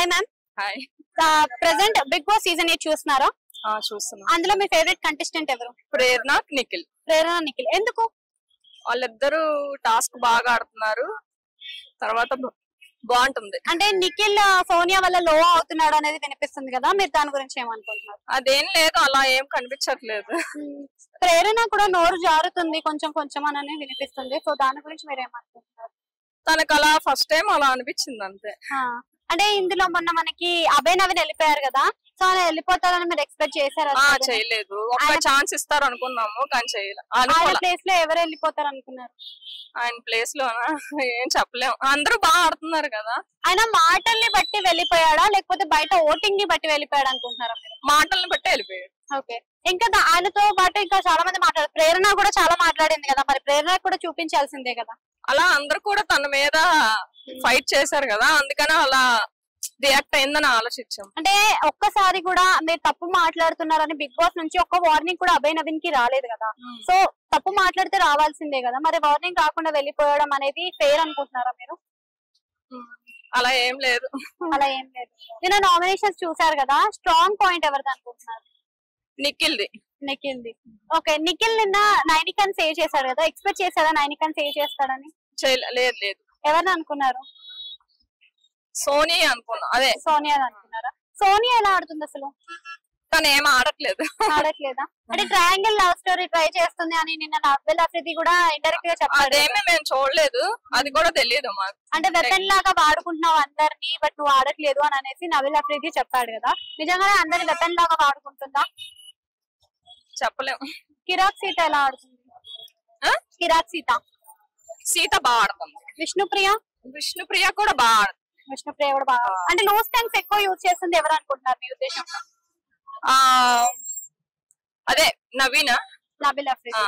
Hi ma'am. Hi. Present Bigg Boss season 8 చూస్తున్నారా? చూస్తున్నా. అందులో మీ ఫేవరెట్ కంటెస్టెంట్ ఎవరు? ప్రేరణ, నిఖిల్. ప్రేరణ, నిఖిల్. ఎందుకు? వాళ్ళిద్దరు టాస్క్ బాగా ఆడుతున్నారు, తర్వాత బాగుంటుంది. అంటే నిఖిల్ సోనియా వల్ల లో అవుతున్నాడు అనేది వినిపిస్తుంది కదా, మీరు దాని గురించి ఏమనుకుంటున్నారు? అదేం లేదు, అలా ఏం కనిపించట్లేదు. ప్రేరణ కూడా నోరు జారుతుంది కొంచెం కొంచెం అని వినిపిస్తుంది, సో దాని గురించి మీరు ఏమనుకుంటున్నారు? తనకు అలా ఫస్ట్ టైం అలా అనిపించింది అంతే. అంటే ఇందులో మొన్న మనకి అభయ్ నవీన్ వెళ్ళిపోయారు కదా, సో అలా వెళ్ళిపోతారని మీరు ఎక్స్పెక్ట్ చేశారా? చేయలేదు, ఒక ఛాన్స్ ఇస్తారు అనుకున్నాము కానీ చేయలేదు. ఆయన ప్లేస్ లో ఎవరు వెళ్ళిపోతారు అనుకున్నారు? ఆయన ప్లేస్ లో ఏం చెప్పలేము, అందరూ బాగా ఆడుతున్నారు కదా. ఆయన మాటల్ని బట్టి వెళ్ళిపోయాడా లేకపోతే బయట ఓటింగ్ ని బట్టి వెళ్ళిపోయాడు అనుకుంటున్నారా? మాటల్ని బట్టి వెళ్ళిపోయాడు. ఓకే. ఇంకా ఆయనతో పాటు ఇంకా చాలా మంది మాట్లాడారు, ప్రేరణ కూడా చాలా మాట్లాడింది కదా, మరి ప్రేరణ కూడా చూపించాల్సిందే కదా. అలా అందరు కూడా తన మీద ఫైట్ చేశారు కదా, అందుకని అలా రియాక్ట్ అయిందని ఆలోచించాం. అంటే ఒక్కసారి కూడా మీరు తప్పు మాట్లాడుతున్నారని బిగ్ బాస్ నుంచి ఒక్క వార్నింగ్ కూడా అభయ్ నవీన్ కి రాలేదు కదా, సో తప్పు మాట్లాడితే రావాల్సిందే కదా, మరి వార్నింగ్ రాకుండా వెళ్ళిపోవడం అనేది ఫెయిర్ అనుకుంటున్నారా మీరు? అలా ఏం లేదు. అలా ఏం లేదు. నిన్న నామినేషన్స్ చూసారు కదా, స్ట్రాంగ్ పాయింట్ ఎవరిది అనుకుంటున్నారు? నిఖిల్ది. నిఖిల్ది. ఓకే. నిఖిల్ నిన్న నైనికాన్ సేవ్ చేశాడు కదా, ఎక్స్పెక్ట్ చేశారా నైనికాన్ సేవ్ చేస్తాడని? లేదు లేదు. ఎవరిని అనుకున్నారు? సోనియా అనుకున్నా. అదే సోనియా అనుకున్నారా? సోనియా ఎలా ఆడుతుంది అసలు? తను ఏం ఆడట్లేదు. ఆడట్లేదా? అంటే ట్రయాంగిల్ లవ్ స్టోరీ ట్రై చేస్తుంది అని నిన్న నవ్వెల్ అఫ్రిది కూడా ఇండైరెక్ట్ గా చెప్పాడు. అదేమీ మేము చూడలేదు, అది కూడా తెలియదు మాకు. అంటే వెపన్ లాగా వాడుకుంటున్నావు అందరినీ, బట్ నువ్వు ఆడట్లేదు అని అనేసి నవ్వెల్ అఫ్రిది చెప్పాడు కదా, నిజంగానే అందరిని వెపన్ లాగా వాడుకుంటుందా? చెప్పలేము. కిరాక్ సీత ఎలా ఆడుతుంది? కిరాక్ సీత. సీత బాగా ఆడుతుంది. విష్ణుప్రియ కూడా బాగా ఆడుతుంది. విష్ణుప్రియ కూడా బాగా. అంటే లూజ్ టైమ్స్ ఎక్కువ యూజ్ చేస్తుంది ఎవరు అనుకుంటున్నారు మీ ఉద్దేశంలో? అదే నవీన్ అఫ్రిది.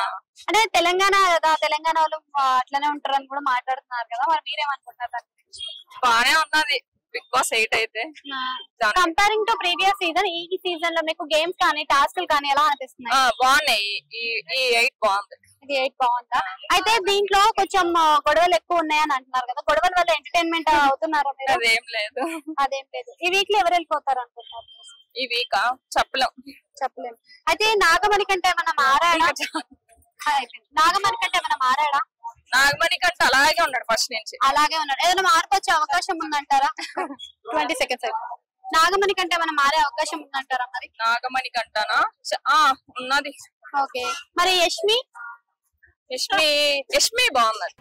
అంటే తెలంగాణ కదా, తెలంగాణ వాళ్ళు అట్లనే ఉంటారని కూడా మాట్లాడుతున్నారు కదా, మరి మీరేమనుకుంటున్నారు దాని గురించి? బానే ఉన్నది బిగ్ బాస్ 8 అయితే. కంపేరింగ్ టు ప్రీవియస్ సీజన్, ఈ సీజన్ లో మీకు గేమ్స్ కానీ టాస్క్లు కానీ ఎలా అనిపిస్తున్నాయి? బాగున్నాయి. ఈ 8 బాగుంది. ఇది 8 బాగుందా? అయితే దీంట్లో కొంచెం గొడవలు ఎక్కువ ఉన్నాయని అంటున్నారు కదా, గొడవల వల్ల ఎంటర్టైన్మెంట్ అవుతున్నారా మీరు? అదేం లేదు. ఈ వీక్ లో ఎవరు వెళ్ళిపోతారు అనుకుంటారు? ఈ వీక్ చెప్పలేము. అయితే నాగమణి కంటే ఏమన్నా మారాడా? నాగమణి కంటే అలాగే ఉన్నాడు ఫస్ట్ నుంచి. అలాగే ఉన్నాడు. ఏదైనా మార్పు వచ్చే అవకాశం ఉందంటారా? 20 సెకండ్స్. నాగమణి కంటే ఏమైనా మారే అవకాశం ఉందంటారా? మరి నాగమణి కంటానా? ఉన్నది. ఓకే. మరి యష్మి బాగున్నది.